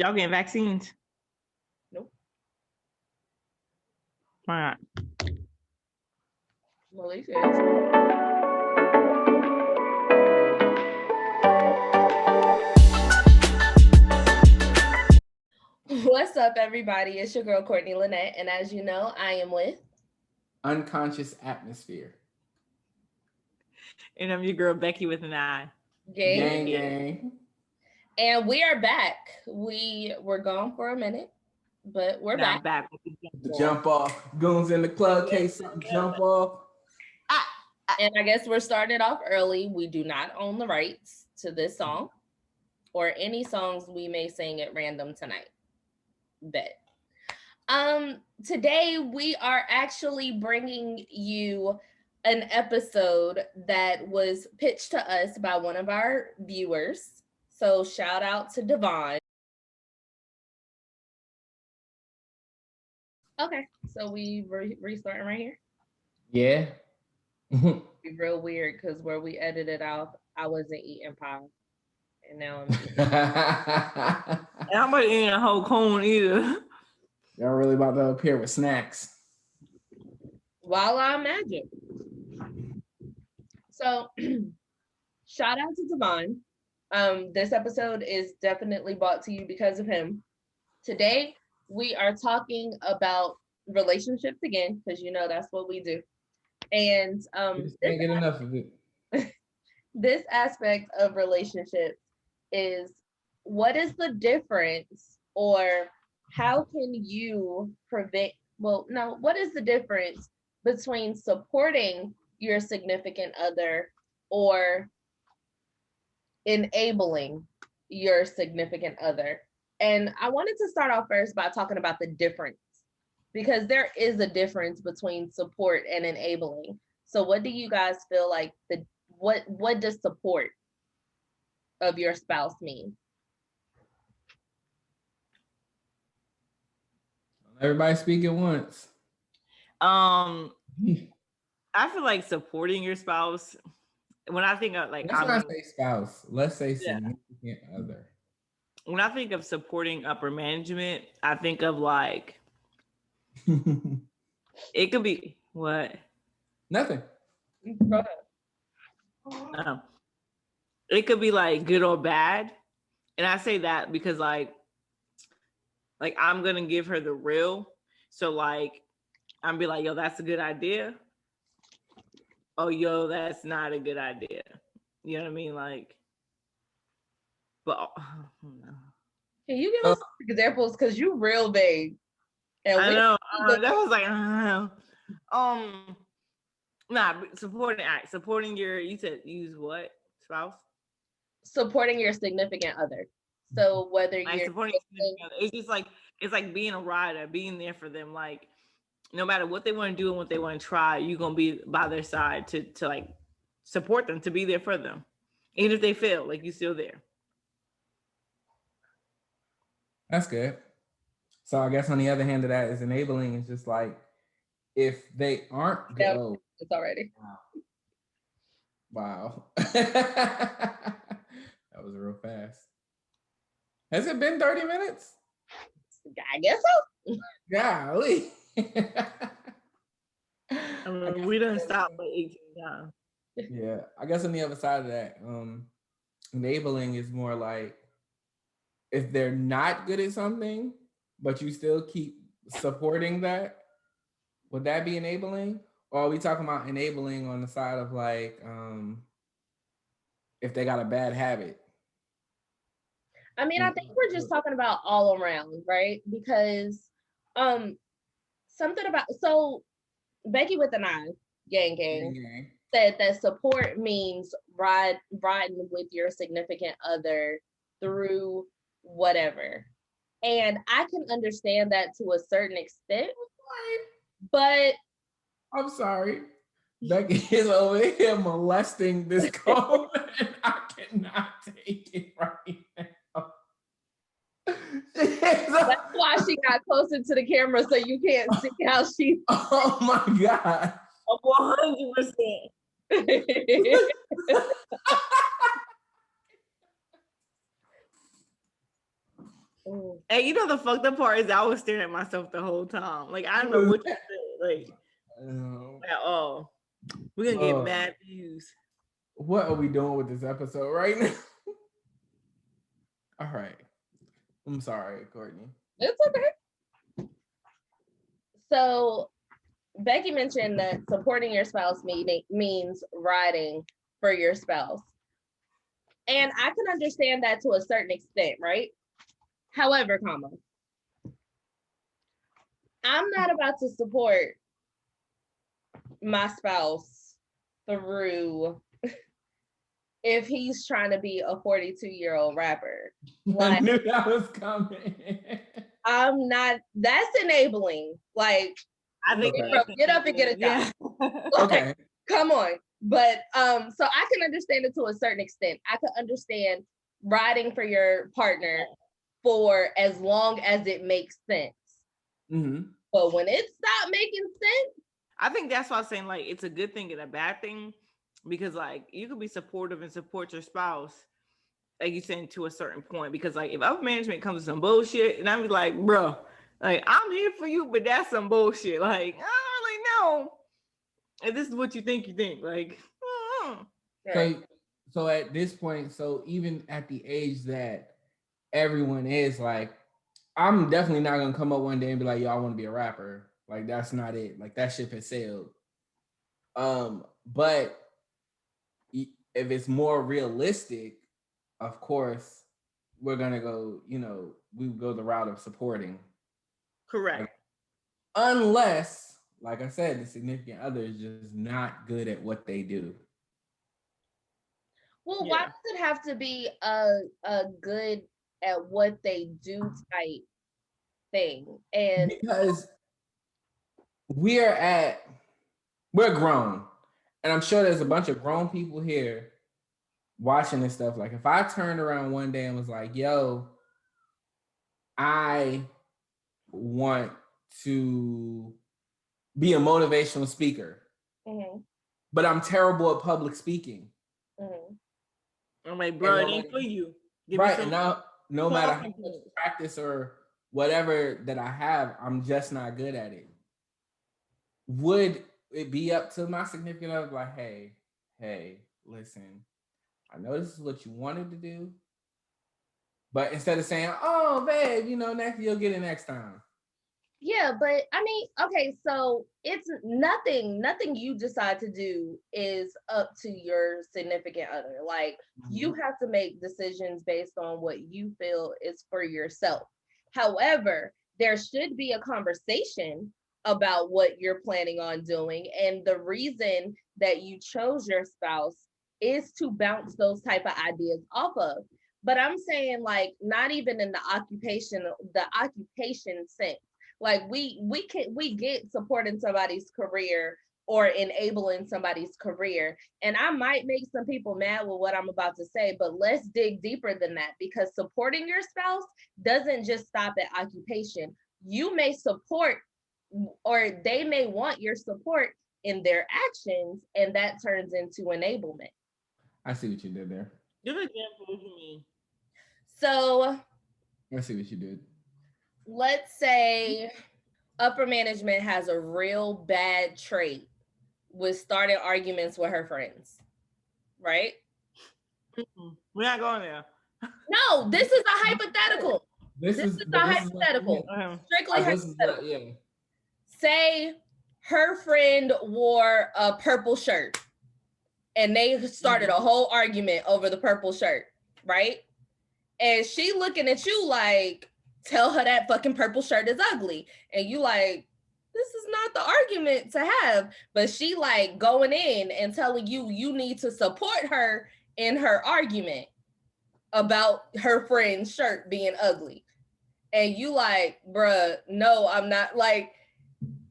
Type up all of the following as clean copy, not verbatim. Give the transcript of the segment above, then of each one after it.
Y'all getting vaccines? Nope. Why not? Malaysia is. What's up, everybody? It's your girl, Courtney Lynette, and as you know, I am with Unconscious Atmosphere. And I'm your girl, Becki with an I. Gang. And we are back. We were gone for a minute, but we're back. The jump off. Goons in the club, case something jump off. And I guess we're starting off early. We do not own the rights to this song or any songs we may sing at random tonight. Bet. Today we are actually bringing you an episode that was pitched to us by one of our viewers. So shout out to Devon. Okay, so we restarting right here. Yeah. Be real weird because where we edited out, I wasn't eating pie, and now I'm eating. And I'm not eating a whole cone either. Y'all really about to appear with snacks. While I imagine. So, shout out to Devon. This episode is definitely brought to you because of him. Today, we are talking about relationships again, because you know that's what we do. And Just can't get enough of it. This aspect of relationships is what is the difference, or how can you prevent, what is the difference between supporting your significant other or enabling your significant other? And I wanted to start off first by talking about the difference, because there is a difference between support and enabling. So what do you guys feel like what does support of your spouse mean? Everybody speak at once. I feel like supporting your spouse. When I think of let's not say spouse. Let's say significant other. When I think of supporting upper management, I think of like it could be what? Nothing. Go ahead. It could be like good or bad, and I say that because like I'm gonna give her the real. So like I'm be like, yo, that's a good idea. Oh, yo, that's not a good idea. You know what I mean? Like, but can you give us examples? Because you real vague. And I know that was like, supporting your. You said use what spouse? Supporting your significant other. So whether you're supporting, it's just like it's like being a rider, being there for them. Like no matter what they want to do and what they want to try, you're gonna be by their side to like support them, to be there for them, even if they fail. Like you're still there. That's good. So I guess on the other hand of that is enabling is just like if they aren't good. It's already. Wow. That was real fast. Has it been 30 minutes? I guess so. Golly. We didn't stop for 18 times. Yeah. I guess on the other side of that, enabling is more like if they're not good at something, but you still keep supporting that, would that be enabling? Or are we talking about enabling on the side of like if they got a bad habit? I mean, I think we're just talking about all around, right? Because something about, so Becki with an I, gang, said that support means riding with your significant other through whatever. And I can understand that to a certain extent, but I'm sorry. Becki is over here molesting this cone and I cannot take it right now. That's why she got closer to the camera so you can't see how she. Oh my God. 100%. And you know the fucked up part is I was staring at myself the whole time. Like I don't know what you said. Like at all. We're gonna get mad views. What are we doing with this episode right now? All right. I'm sorry, Courtney. It's okay. So Becki mentioned that supporting your spouse means riding for your spouse. And I can understand that to a certain extent, right? However, I'm not about to support my spouse through if he's trying to be a 42-year-old rapper. Like, I knew that was coming. I'm not, that's enabling. Like, I think get up and get it done. Yeah. Okay. Come on. But so I can understand it to a certain extent. I can understand riding for your partner for as long as it makes sense. Mm-hmm. But when it stopped making sense, I think that's why I'm saying like it's a good thing and a bad thing, because like you could be supportive and support your spouse, like you saying, to a certain point. Because like if upper management comes with some bullshit, and I'm like, bro, like I'm here for you, but that's some bullshit. Like I don't really know. And this is what you think. Like, so at this point, so even at the age that everyone is like, I'm definitely not gonna come up one day and be like, yo, I want to be a rapper. Like that's not it. Like that ship has sailed. But if it's more realistic, of course, we're gonna go. We go the route of supporting. Correct. Like, unless, like I said, the significant other is just not good at what they do. Well, why does it have to be a good at what they do type thing? And because we're grown, and I'm sure there's a bunch of grown people here watching this stuff. Like if I turned around one day and was like, yo, I want to be a motivational speaker, but I'm terrible at public speaking. I'm like, bro, it ain't for you. Right. And now, no matter how much practice or whatever that I have, I'm just not good at it. Would it be up to my significant other, like, hey, listen, I know this is what you wanted to do, but instead of saying, oh, babe, next you'll get it next time. Yeah, but I mean, okay, so it's nothing you decide to do is up to your significant other. Like you have to make decisions based on what you feel is for yourself. However, there should be a conversation about what you're planning on doing. And the reason that you chose your spouse is to bounce those type of ideas off of. But I'm saying like not even in the occupation sense. Like we get supporting somebody's career or enabling somebody's career. And I might make some people mad with what I'm about to say, but let's dig deeper than that, because supporting your spouse doesn't just stop at occupation. You may support, or they may want your support in their actions, and that turns into enablement. I see what you did there. Give an example. What do you mean? So I see what you did. Let's say upper management has a real bad trait with starting arguments with her friends, right? We're not going there. No, this is a hypothetical. This is a hypothetical. Strictly hypothetical. Yeah. Say her friend wore a purple shirt and they started a whole argument over the purple shirt, right? And she looking at you like, tell her that fucking purple shirt is ugly. And you like, this is not the argument to have. But she like going in and telling you need to support her in her argument about her friend's shirt being ugly. And you like, bruh, no, I'm not. Like,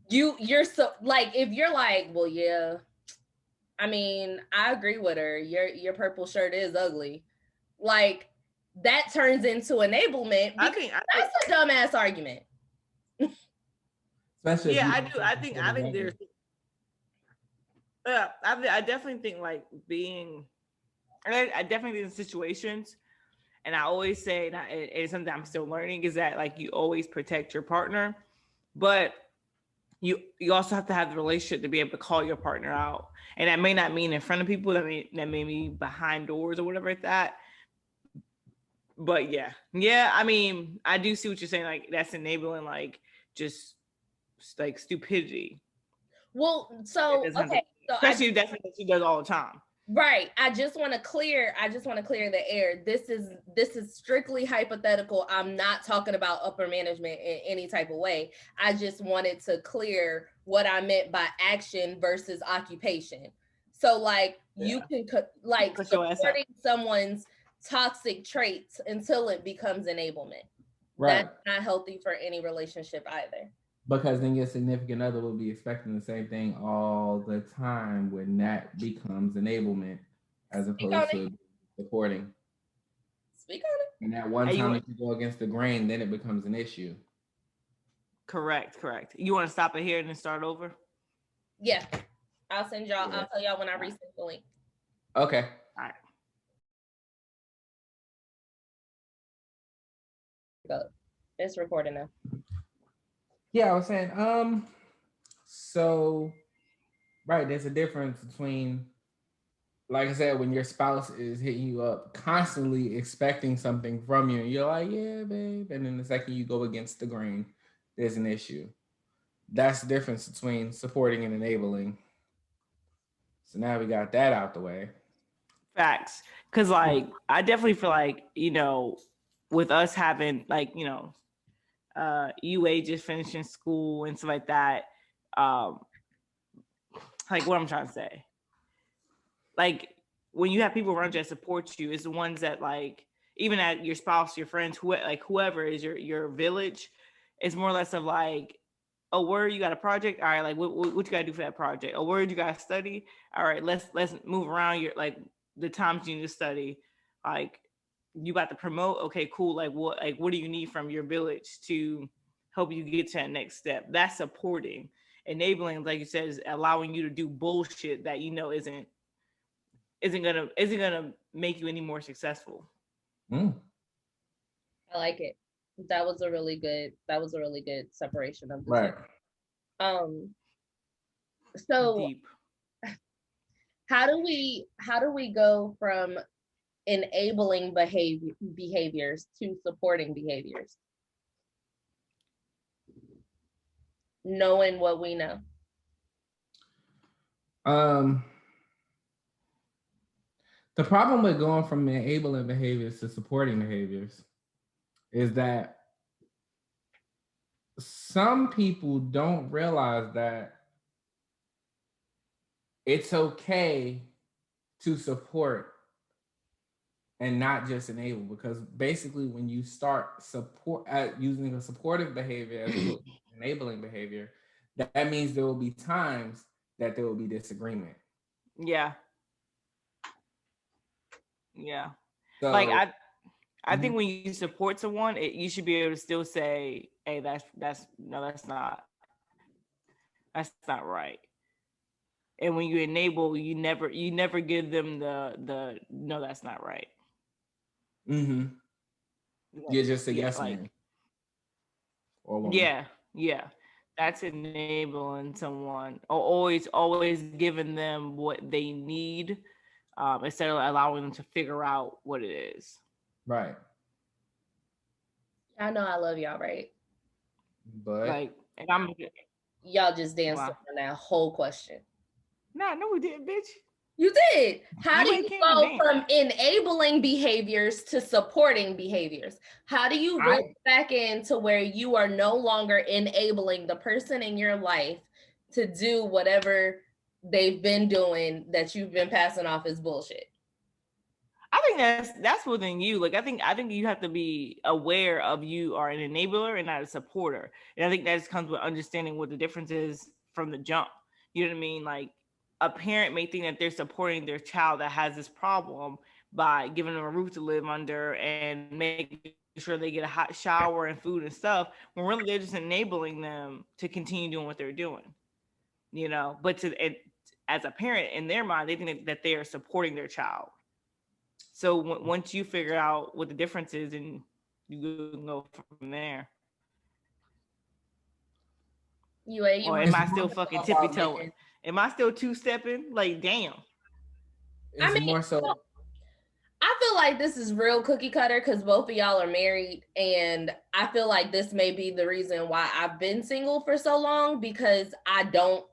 you're so, like, if you're like, well, yeah, I mean, I agree with her. Your purple shirt is ugly. Like, that turns into enablement. I think that's a dumbass argument. Yeah, I do. I think there's. I definitely think like being. I definitely think in situations, And I always say, and it's something I'm still learning, is that like you always protect your partner, but you also have to have the relationship to be able to call your partner out. And that may not mean in front of people, that may be behind doors or whatever like that. But yeah, I mean, I do see what you're saying. Like that's enabling, like just like stupidity. Well, so okay, so especially if that's what she does all the time. Right. I just want to clear the air. This is strictly hypothetical. I'm not talking about upper management in any type of way. I just wanted to clear what I meant by action versus occupation. So like you can like supporting someone's toxic traits until it becomes enablement. Right. That's not healthy for any relationship either. Because then your significant other will be expecting the same thing all the time when that becomes enablement as opposed to supporting. Speak on it. And that one time that you go against the grain, then it becomes an issue. Correct. You want to stop it here and then start over? Yeah. I'll send y'all, I'll tell y'all when I resend the link. Okay. All right. Go. It's recording now. Yeah, I was saying, so right, there's a difference between, like I said, when your spouse is hitting you up constantly expecting something from you, and you're like, yeah, babe, and then the second you go against the grain, there's an issue. That's the difference between supporting and enabling. So now we got that out the way. Facts. Because like I definitely feel like, with us having like, UA just finishing school and stuff like that, like what I'm trying to say, like when you have people around you that support you, it's the ones that like, even at your spouse, your friends, whoever is your village, it's more or less of like, oh, word, you got a project? All right, like what you gotta do for that project? Oh, word, you gotta study? All right, let's move around your like the times you need to study. Like you got to promote, okay, cool. Like what do you need from your village to help you get to that next step? That's supporting. Enabling, like you said, is allowing you to do bullshit that isn't gonna make you any more successful. I like it. That was a really good separation of the right. Two. So deep. How do we go from enabling behaviors to supporting behaviors? Knowing what we know. The problem with going from enabling behaviors to supporting behaviors is that some people don't realize that it's okay to support and not just enable, because basically when you start using a supportive behavior as opposed to enabling behavior, that means there will be times that there will be disagreement. Yeah. So, like I think when you support someone, you should be able to still say, hey, that's not right. And when you enable, you never give them the no, that's not right. Mm-hmm. You're just a yes man. Or woman. Yeah. That's enabling someone, or always giving them what they need, instead of allowing them to figure out what it is. Right. I know I love y'all, right? But like, and y'all just danced on that whole question. Nah, no, we didn't, bitch. You did. How do you go from enabling behaviors to supporting behaviors? How do you roll back into where you are no longer enabling the person in your life to do whatever they've been doing that you've been passing off as bullshit? I think that's within you. Like I think you have to be aware of you are an enabler and not a supporter. And I think that just comes with understanding what the difference is from the jump. You know what I mean? Like a parent may think that they're supporting their child that has this problem by giving them a roof to live under and making sure they get a hot shower and food and stuff, when really they're just enabling them to continue doing what they're doing. But as a parent, in their mind, they think that they are supporting their child. So once you figure out what the difference is, and you can go from there. You Or want? am I still fucking tippy about toeing? making, Am I still two stepping? Like, damn. I it's mean, more so. I feel like this is real cookie cutter because both of y'all are married, and I feel like this may be the reason why I've been single for so long, because I don't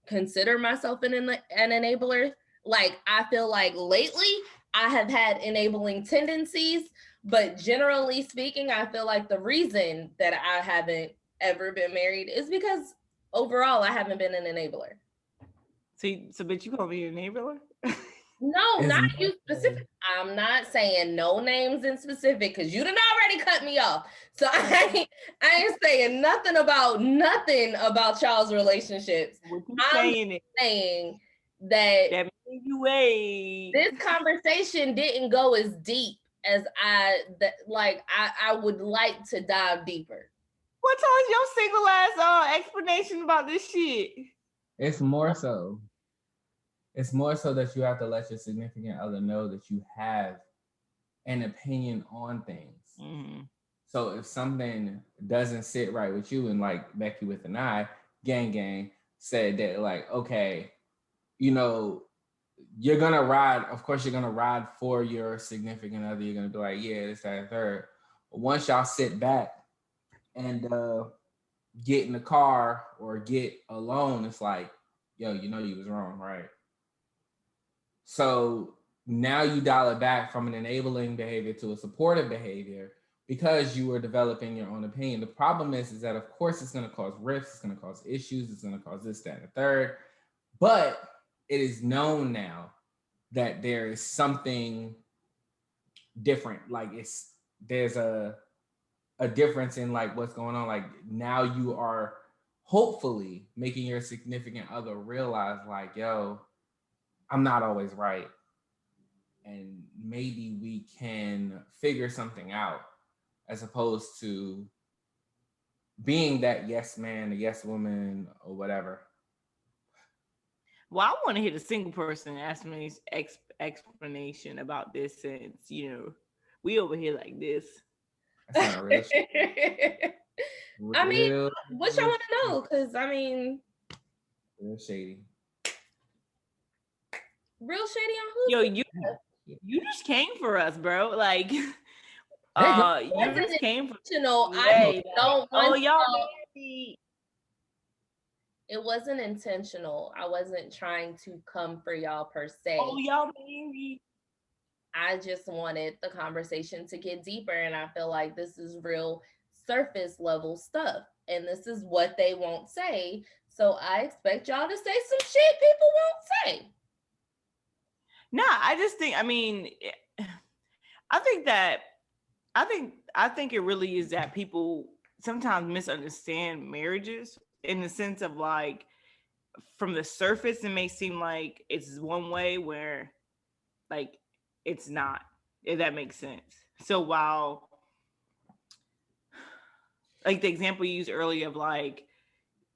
consider myself an enabler. Like, I feel like lately I have had enabling tendencies, but generally speaking, I feel like the reason that I haven't ever been married is because overall I haven't been an enabler. See, so bitch, you gonna be a enabler? No, It's not more you so- specific. I'm not saying no names in specific because you done already cut me off. So I ain't saying nothing about y'all's relationships. What you I'm saying is saying that that you wait. this conversation didn't go as deep as I would like to dive deeper. What was your single ass explanation about this shit? It's more so. It's more so that you have to let your significant other know that you have an opinion on things. Mm-hmm. So if something doesn't sit right with you, and like Becki with an I, gang said that, like, okay, you know, you're gonna ride. Of course, you're gonna ride for your significant other. You're gonna be like, yeah, this, that, and third. But once y'all sit back and get in the car or get alone, it's like, yo, you know you was wrong, right? So now you dial it back from an enabling behavior to a supportive behavior because you are developing your own opinion. The problem is that of course it's going to cause rifts, it's going to cause issues, it's going to cause this, that, and the third. But it is known now that there is something different. Like there's a difference in like what's going on. Like now you are hopefully making your significant other realize like, yo, I'm not always right. And maybe we can figure something out as opposed to being that yes man, a yes woman, or whatever. Well, I want to hear the single person ask me explanation about this, since we over here like this. That's not real shit. I mean, what y'all want to know? Because I mean, real shady. Real shady on who? Yo, you just came for us, bro. Like, you just came for I don't want y'all. It wasn't intentional. I wasn't trying to come for y'all per se. Oh, y'all married. I just wanted the conversation to get deeper, and I feel like this is real surface level stuff, and this is what they won't say. So I expect y'all to say some shit people won't say. Nah, I just think. I mean, I think it really is that people sometimes misunderstand marriages in the sense of like, from the surface, it may seem like it's one way where like it's not, if that makes sense. So while like the example you used earlier of like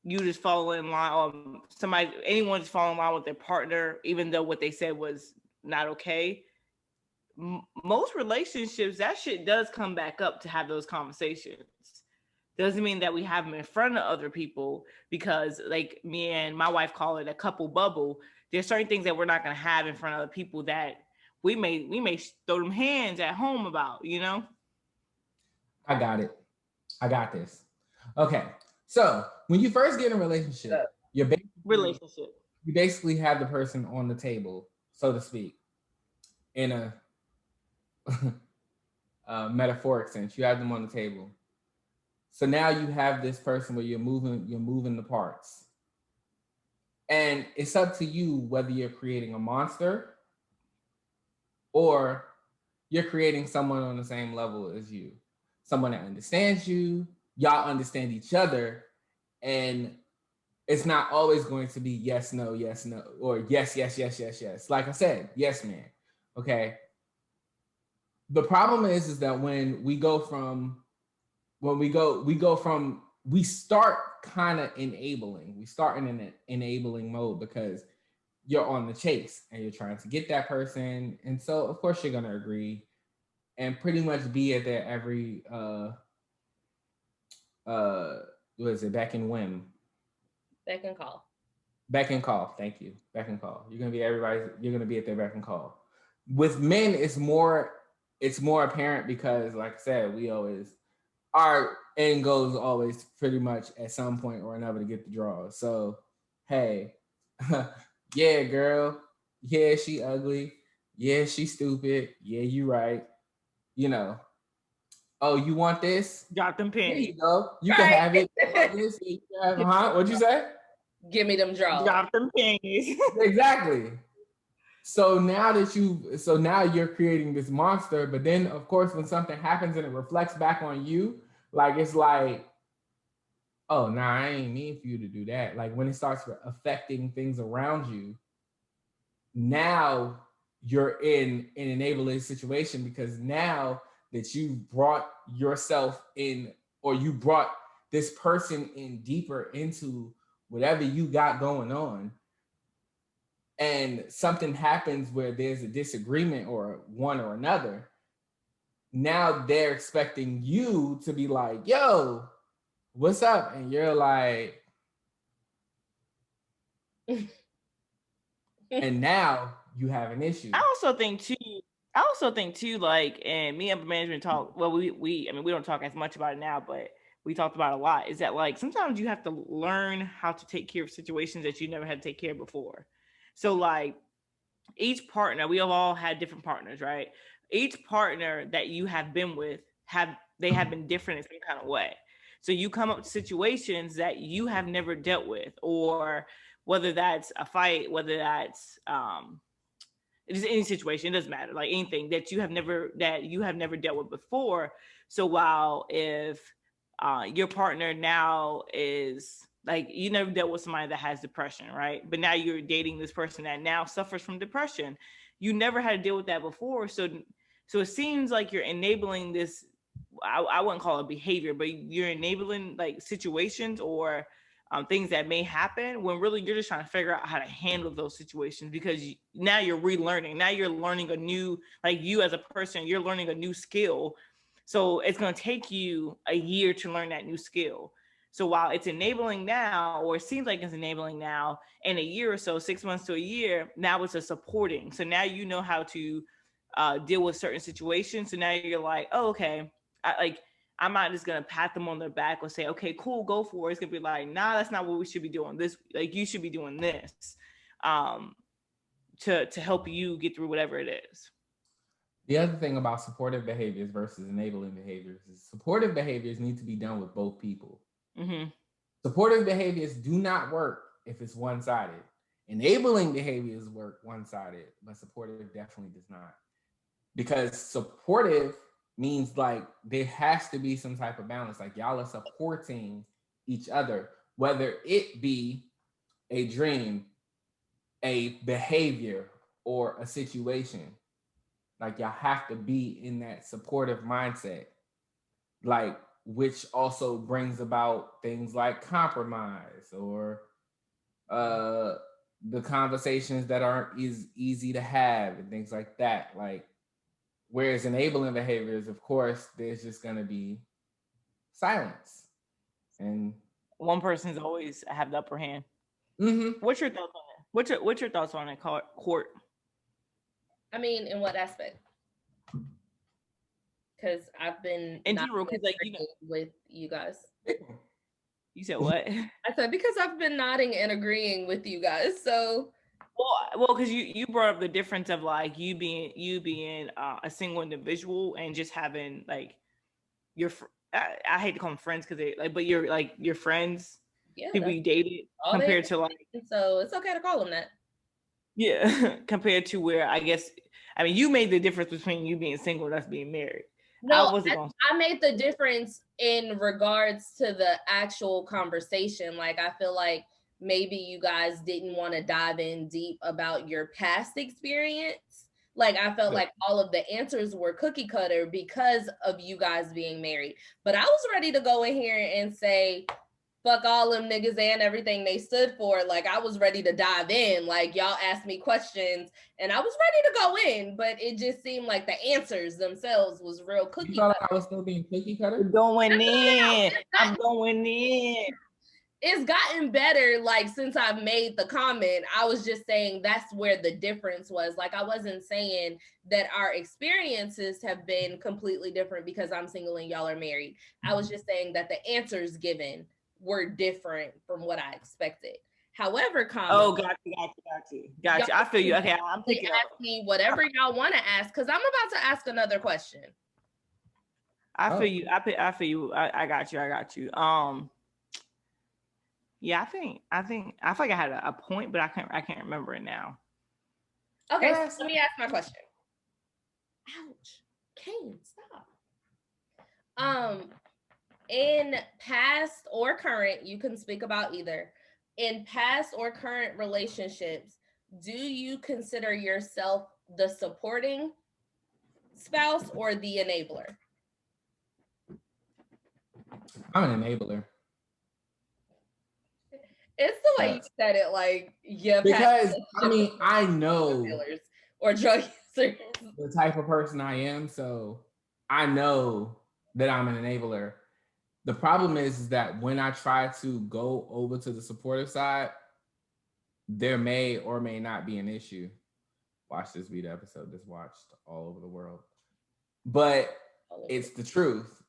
you just follow in line, anyone just follow in line with their partner, even though what they said was not okay. Most relationships, that shit does come back up to have those conversations. Doesn't mean that we have them in front of other people, because like me and my wife call it a couple bubble. There's certain things that we're not going to have in front of other people that we may throw them hands at home about, I got it. I got this. Okay. So when you first get in a relationship, you basically have the person on the table, so to speak, in a metaphoric sense. You have them on the table. So now you have this person where you're moving the parts. And it's up to you whether you're creating a monster or you're creating someone on the same level as you. Someone that understands you, y'all understand each other, and it's not always going to be yes, no, or yes, yes. Like I said, yes, man. Okay. The problem is that when we start kind of enabling. We start in an enabling mode because you're on the chase and you're trying to get that person. And so of course you're gonna agree and pretty much be at their every what is it, back and whim. Beck and call. Beck and call, thank you. Beck and call. You're gonna be at their beck and call. With men, it's more apparent because, like I said, our end goal is always pretty much at some point or another to get the draw. So, hey, yeah, girl, yeah, she ugly, yeah, she stupid, yeah, you right, you know. Oh, you want this? Drop them pennies. Here you go. You can have it. This, huh? What'd you say? Give me them draws. Drop them pennies. Exactly. So now you're creating this monster, but then of course when something happens and it reflects back on you, like it's like, oh nah, I ain't mean for you to do that. Like when it starts affecting things around you, now you're in an enabling situation because now that you brought yourself in, or you brought this person in deeper into whatever you got going on, and something happens where there's a disagreement or one or another, now they're expecting you to be like, yo, what's up? And you're like, and now you have an issue. I also think too, like, and me and management talk, well, we don't talk as much about it now, but we talked about it a lot, is that like sometimes you have to learn how to take care of situations that you never had to take care of before. So like each partner, we have all had different partners, right? Each partner that you have been with have been different in some kind of way. So you come up to situations that you have never dealt with, or whether that's a fight, whether that's it's any situation, it doesn't matter, like anything that you have never dealt with before. So while if your partner now is like, you never dealt with somebody that has depression, right? But now you're dating this person that now suffers from depression. You never had to deal with that before. So it seems like you're enabling this, I wouldn't call it behavior, but you're enabling like situations or things that may happen when really you're just trying to figure out how to handle those situations, because now you're relearning. Now you're learning a new, like you as a person, you're learning a new skill. So it's going to take you a year to learn that new skill. So while it's enabling now, or it seems like it's enabling now, in a year or so, 6 months to a year, now it's a supporting. So now you know how to deal with certain situations. So now you're like, oh, okay, I'm not just gonna pat them on their back or say, okay, cool, go for it. It's gonna be like, nah, that's not what we should be doing. This, like, you should be doing this to help you get through whatever it is. The other thing about supportive behaviors versus enabling behaviors is supportive behaviors need to be done with both people. Mm-hmm. Supportive behaviors do not work if it's one-sided. Enabling behaviors work one-sided, but supportive definitely does not. Because supportive means like there has to be some type of balance. Like y'all are supporting each other, whether it be a dream, a behavior, or a situation. Like y'all have to be in that supportive mindset, like, which also brings about things like compromise or the conversations that aren't easy to have and things like that. Like, whereas enabling behaviors, of course, there's just going to be silence. And one person's always have the upper hand. Mm-hmm. What's your thoughts on it? What's your thoughts on it, Court? I mean, in what aspect? Because I've been in general, because like with you guys. You said what? I said because I've been nodding and agreeing with you guys. So well, because you brought up the difference of like you being a single individual and just having like your I hate to call them friends because they like, but you're like your friends, people you dated compared to like. So it's okay to call them that. Yeah, compared to where I guess you made the difference between you being single and us being married. No, I made the difference in regards to the actual conversation. Like, I feel like maybe you guys didn't want to dive in deep about your past experience. Like, I felt like all of the answers were cookie cutter because of you guys being married. But I was ready to go in here and say, fuck all them niggas and everything they stood for. Like, I was ready to dive in. Like, y'all asked me questions and I was ready to go in, but it just seemed like the answers themselves was real cookie. You felt like I was still being cookie cutter? Going in. I'm going in. It's gotten better, like, since I've made the comment. I was just saying that's where the difference was. Like, I wasn't saying that our experiences have been completely different because I'm single and y'all are married. I was just saying that the answers given were different from what I expected. However, got you. I feel you. Okay, I'm picking ask up. me whatever y'all want to ask, because I'm about to ask another question. I feel you. I feel you. I got you. Yeah, I feel like I had a point, but I can't remember it now. Okay, so let me ask my question. Ouch. Kane, stop. In past or current, you can speak about either. In past or current relationships, do you consider yourself the supporting spouse or the enabler? I'm an enabler. It's the way you said it, like, yeah. Because I mean, I know or drug users, the type of person I am, so I know that I'm an enabler. The problem is that when I try to go over to the supportive side, there may or may not be an issue. Watch this be the episode that's watched all over the world. But it's the truth.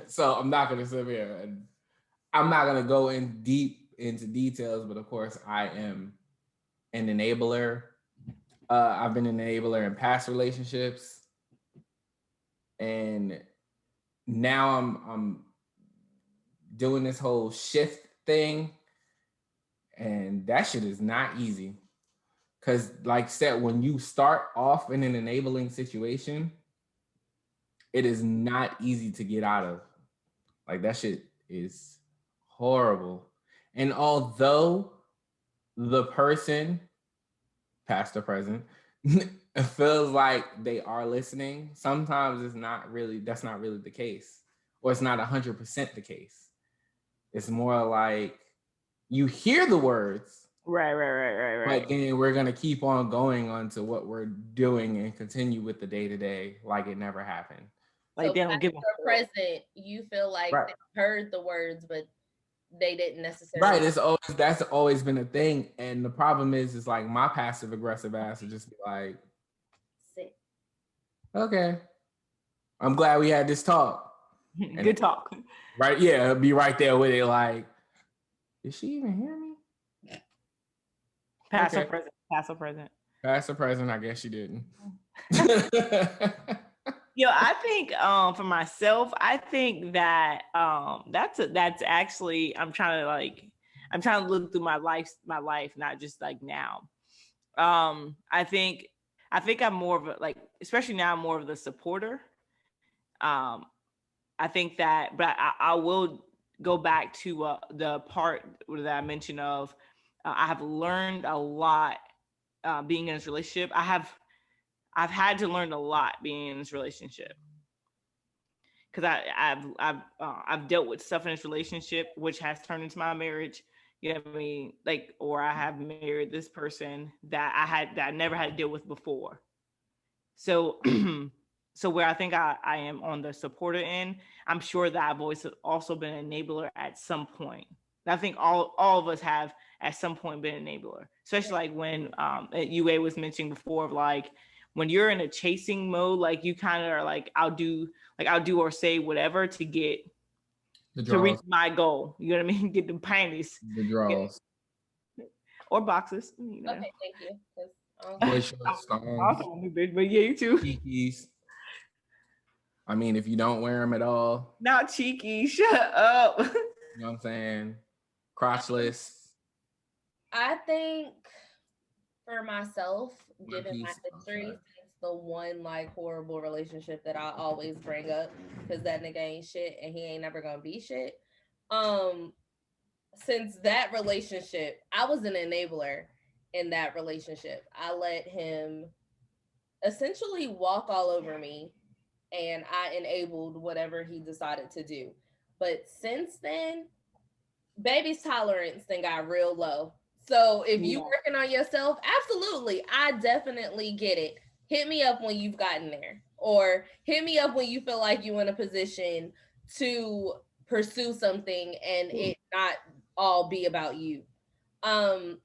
So I'm not gonna sit here and I'm not gonna go in deep into details, but of course I am an enabler. I've been an enabler in past relationships, and now I'm doing this whole shift thing, and that shit is not easy. Because, like I said, when you start off in an enabling situation, it is not easy to get out of. Like, that shit is horrible. And although the person, past or present, feels like they are listening, sometimes that's not really the case. Or it's not 100% the case. It's more like you hear the words. Right. But then we're going to keep on going on to what we're doing and continue with the day-to-day like it never happened. Like, so they don't give a present, you feel like they heard the words, but they didn't necessarily. Right. That's always been a thing. And the problem is like my passive aggressive ass would just be like, sit. Okay. I'm glad we had this talk. Good talk. Right. Yeah. Be right there with it. Like, did she even hear me? Past or present. Past or present. Past or present. I guess she didn't. Yo, I think for myself, I think that that's actually I'm trying to look through my life, not just like now. I think I'm more of a, like, especially now, I'm more of the supporter. I think that, but I will go back to the part that I mentioned of I have learned a lot being in this relationship. I've had to learn a lot being in this relationship because I've dealt with stuff in this relationship which has turned into my marriage. You know what I mean? Like, or I have married this person that I never had to deal with before. So, so where I think I am on the supporter end, I'm sure that I've always also been an enabler at some point. I think all of us have at some point been an enabler, especially like when UA was mentioning before of like, when you're in a chasing mode, like you kind of are like, I'll do or say whatever to get to reach my goal. You know what I mean? Get the panties. The draws. Or boxes. You know. Okay, thank you. But yeah, you too. Cheekies. I mean, if you don't wear them at all. Not cheeky. Shut up. You know what I'm saying? Crotchless. I think for myself, given my history, it's the one like horrible relationship that I always bring up because that nigga ain't shit and he ain't never gonna be shit. Since that relationship, I was an enabler in that relationship. I let him essentially walk all over me and I enabled whatever he decided to do. But since then, baby's tolerance then got real low. So if you working on yourself, absolutely, I definitely get it. Hit me up when you've gotten there, or hit me up when you feel like you're in a position to pursue something and it not all be about you. Um,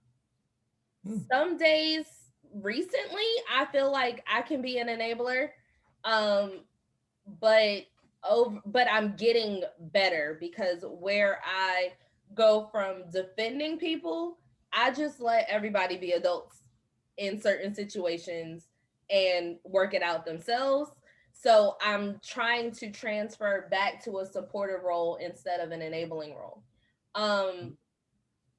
some days recently, I feel like I can be an enabler, but but I'm getting better because where I go from defending people, I just let everybody be adults in certain situations and work it out themselves. So I'm trying to transfer back to a supportive role instead of an enabling role.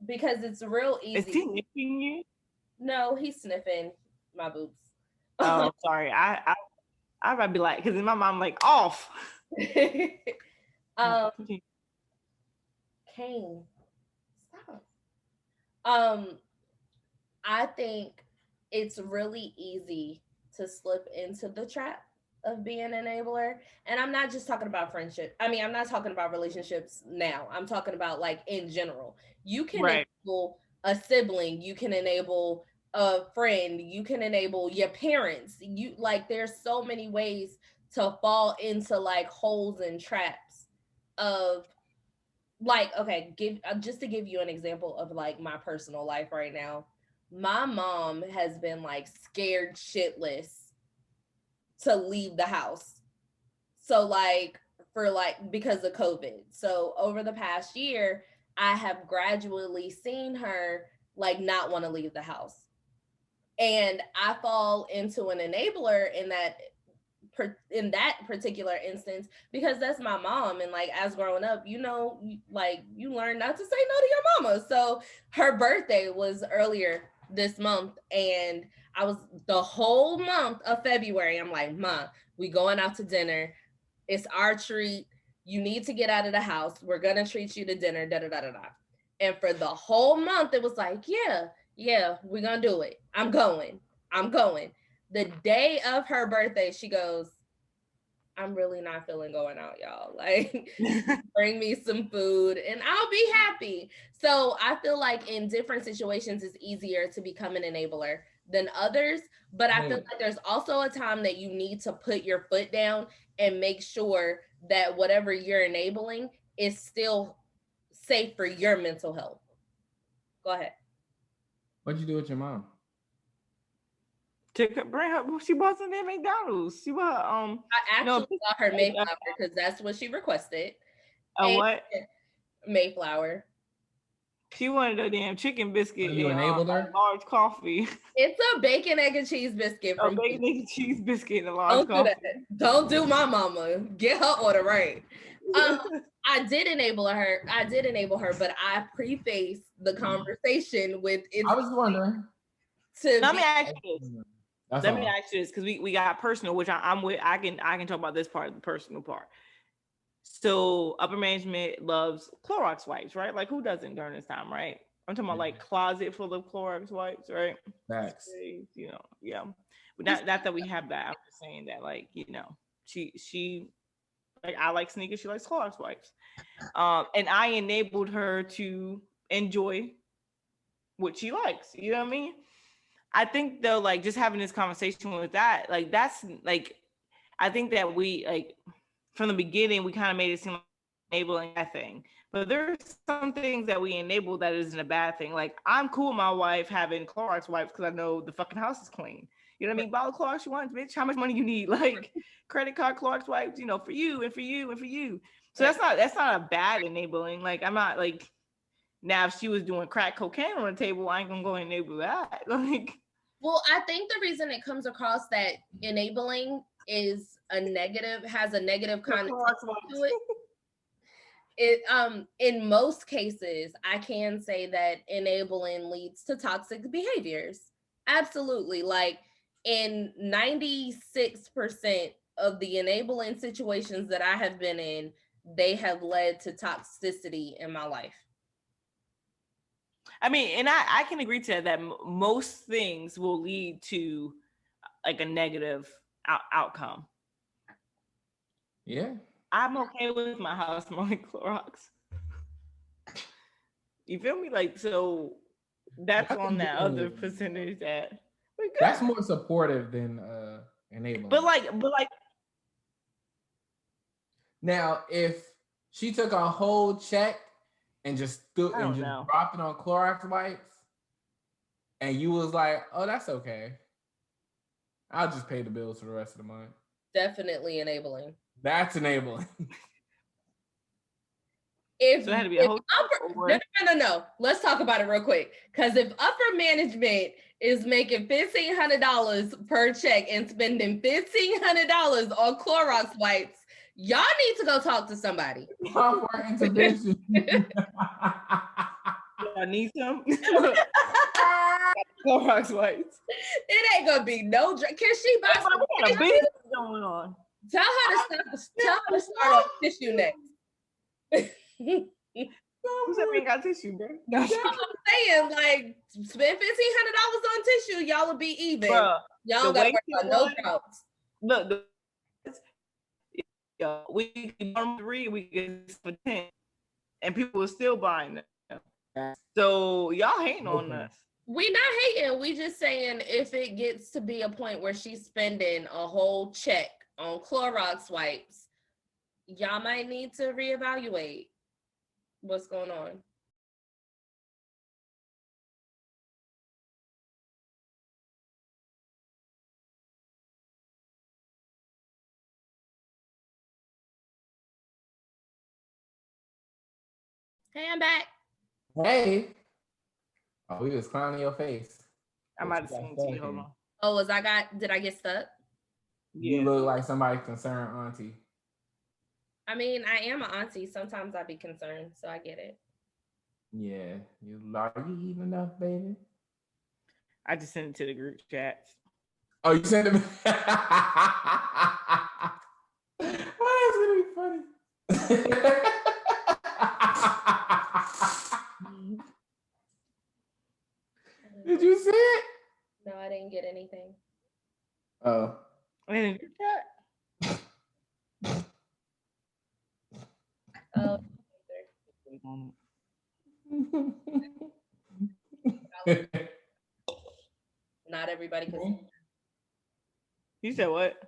Because it's real easy. Is he nipping you? No, he's sniffing my boobs. Oh, sorry. I would be like, because in my mom like off. Kane, stop. I think it's really easy to slip into the trap of being an enabler. And I'm not just talking about friendship. I mean, I'm not talking about relationships now. I'm talking about like in general. You can enable a sibling, you can enable a friend, you can enable your parents. You like there's so many ways to fall into like holes and traps of like okay, give just to give you an example of like my personal life right now. My mom has been like scared shitless to leave the house. So like for like because of COVID. So over the past year, I have gradually seen her like not want to leave the house. And I fall into an enabler in that particular instance because that's my mom, and like as growing up, you know, like you learn not to say no to your mama. So her birthday was earlier this month, and I was the whole month of February, I'm like, Ma, we going out to dinner, it's our treat, you need to get out of the house, we're gonna treat you to dinner, da da da da da. And for the whole month it was like, yeah, we're gonna do it, I'm going. The day of her birthday, she goes, I'm really not feeling going out, y'all. Like, bring me some food and I'll be happy. So I feel like in different situations, it's easier to become an enabler than others. But I feel like there's also a time that you need to put your foot down and make sure that whatever you're enabling is still safe for your mental health. Go ahead. What'd you do with your mom? Bring her. She wasn't at McDonald's. She was I actually got her Mayflower because that's what she requested. What? Mayflower. She wanted a damn chicken biscuit. You enabled her? Large coffee. It's a bacon, egg, and cheese biscuit from bacon, egg, and cheese biscuit and a large coffee. Don't do my mama. Get her order right. I did enable her, but I preface the conversation with I was wondering. Let me ask you this because we got personal, which I'm with. I can talk about this part, the personal part. So upper management loves Clorox wipes, right? Like who doesn't during this time, right? I'm talking about like closet full of Clorox wipes, right? Facts. You know, yeah. But not that we have that. I'm just saying that, like, you know, she like I like sneakers, she likes Clorox wipes. And I enabled her to enjoy what she likes. You know what I mean? I think though, like just having this conversation with that, like that's like I think that we like from the beginning we kind of made it seem like enabling that thing. But there's some things that we enable that isn't a bad thing. Like I'm cool with my wife having Clorox wipes because I know the fucking house is clean. You know what I mean? Buy the Clorox you want, bitch. How much money you need? Like credit card Clorox wipes, you know, for you and for you and for you. So that's not a bad enabling. Like I'm not like now if she was doing crack cocaine on the table, I ain't gonna go enable that. Like well, I think the reason it comes across that enabling is has a negative connotation to it. In most cases, I can say that enabling leads to toxic behaviors. Absolutely. Like in 96% of the enabling situations that I have been in, they have led to toxicity in my life. I mean, and I can agree to that most things will lead to like a negative outcome. Yeah. I'm okay with my house smelling Clorox. You feel me? Like, so that's on that other percentage that that's more supportive than enabling. But like now if she took a whole check and just dropped it on Clorox wipes, and you was like, oh, that's okay, I'll just pay the bills for the rest of the month. Definitely enabling. That's enabling. No. Let's talk about it real quick. Because if upper management is making $1,500 per check and spending $1,500 on Clorox wipes, y'all need to go talk to somebody. Software intervention. I need some Clorox wipes. It ain't gonna be no. Can she buy some? What kind of business going on? Tell her to start on tissue next. Who said we ain't got tissue, bro? No. I'm saying, like, spend $1,500 on tissue, y'all will be even. Bruh, y'all don't gotta worry about no droughts. Look, we can on 3, we get for 10, and people are still buying them. So y'all hating on us. We not hating. We just saying if it gets to be a point where she's spending a whole check on Clorox wipes, y'all might need to reevaluate what's going on. Hey, I'm back. Hey. Oh, we was clowning your face. I might have seen you. Hold on. Oh, did I get stuck? You look like somebody concerned auntie. I mean, I am an auntie. Sometimes I be concerned, so I get it. Yeah. Are you eating enough, baby? I just sent it to the group chats. Oh, you sent it? Oh, that's gonna be funny. Did you see it? No, I didn't get anything. Oh. In the group chat? Oh. Not everybody can say that. You said what?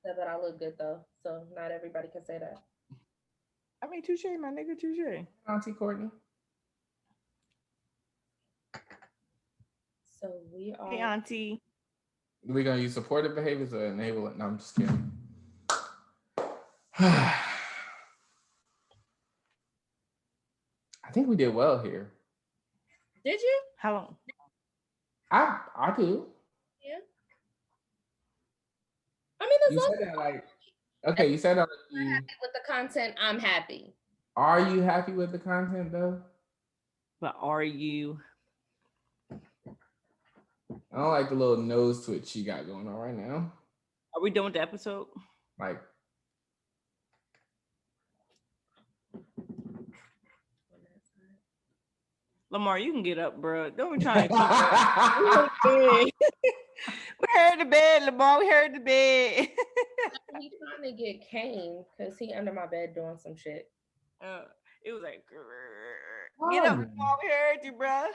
Said that I look good though, so not everybody can say that. I mean, touche, my nigga, touche. Auntie Courtney. So we are. Hey, auntie. We're gonna use supportive behaviors or enable it? No, I'm just kidding. I think we did well here. Did you? How long? I do. Yeah. I mean, you said that like, okay, you said that. You're happy with the content. I'm happy. Are you happy with the content though? But are you? I don't like the little nose twitch she got going on right now. Are we done with the episode? Like, Lamar, you can get up, bro. Don't be trying to keep up. We heard the bed, Lamar. We heard the bed. He's trying to get Kane because he under my bed doing some shit. It was like, get up, Lamar. We heard you, bro. I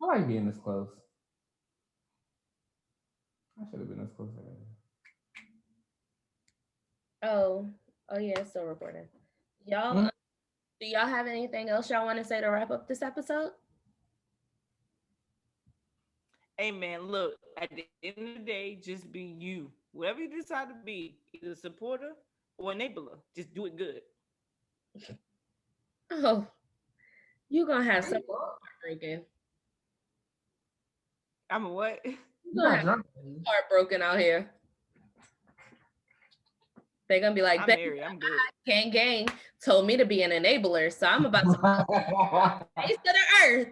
like being this close. I should have been this close. Oh yeah, still recording. Y'all, do y'all have anything else y'all want to say to wrap up this episode? Hey man, look, at the end of the day, just be you. Whatever you decide to be, either supporter or enabler, just do it good. Oh, you gonna have something heartbroken. I'm a what? Heartbroken out here. They're gonna be like, I'm married, I'm good. Gang told me to be an enabler, so I'm about to face to the earth.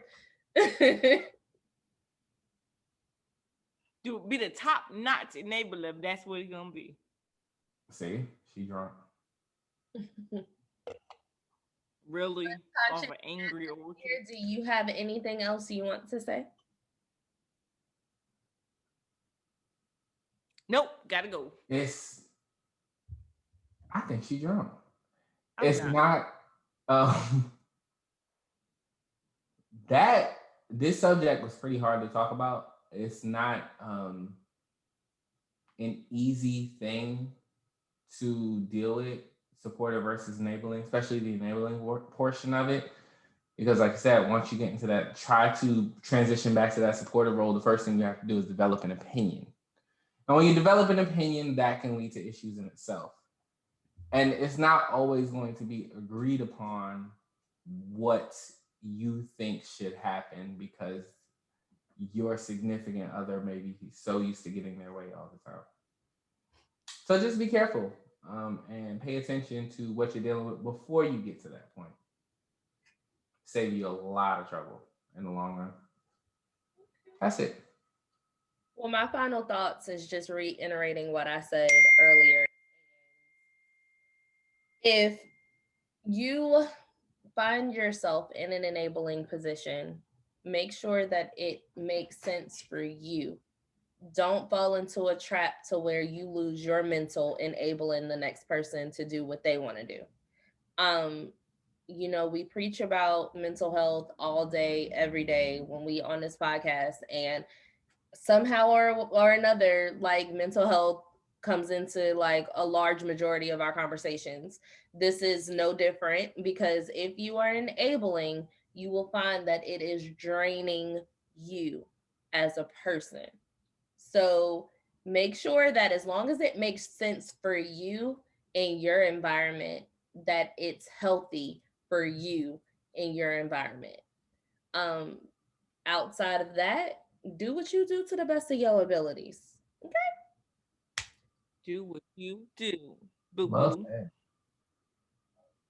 Dude, be the top-notch enabler if that's what it's gonna be. See, she drunk. Really off an angry old. Do you have anything else you want to say? Nope, gotta go. I think she drunk. It's not This subject was pretty hard to talk about. It's not an easy thing to deal with, supportive versus enabling, especially the enabling portion of it. Because like I said, once you get into that, try to transition back to that supportive role, the first thing you have to do is develop an opinion. And when you develop an opinion, that can lead to issues in itself. And it's not always going to be agreed upon what you think should happen because your significant other may be so used to getting their way all the time. So just be careful and pay attention to what you're dealing with before you get to that point. Save you a lot of trouble in the long run. That's it. Well, my final thoughts is just reiterating what I said earlier. If you find yourself in an enabling position, make sure that it makes sense for you. Don't fall into a trap to where you lose your mental enabling the next person to do what they want to do. We preach about mental health all day, every day when we on this podcast, and somehow or another, like, mental health comes into like a large majority of our conversations. This is no different, because if you are enabling, you will find that it is draining you as a person. So make sure that as long as it makes sense for you in your environment, that it's healthy for you in your environment. Outside of that, do what you do to the best of your abilities. Okay? Do what you do. Boo Well boo. said.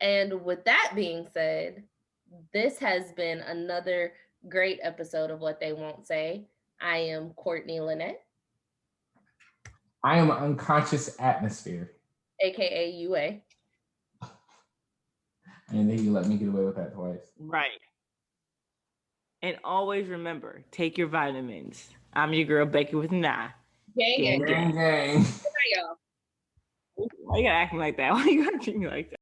And with that being said, this has been another great episode of What They Won't Say. I am Courtney Lynette, I am Unconscious Atmosphere. aka UA. And then you let me get away with that twice. Right. And always remember, take your vitamins. I'm your girl, Becki with an I. Gang, Gang, gang. Good night, y'all. Why you gotta act me like that? Why you gotta treat me like that?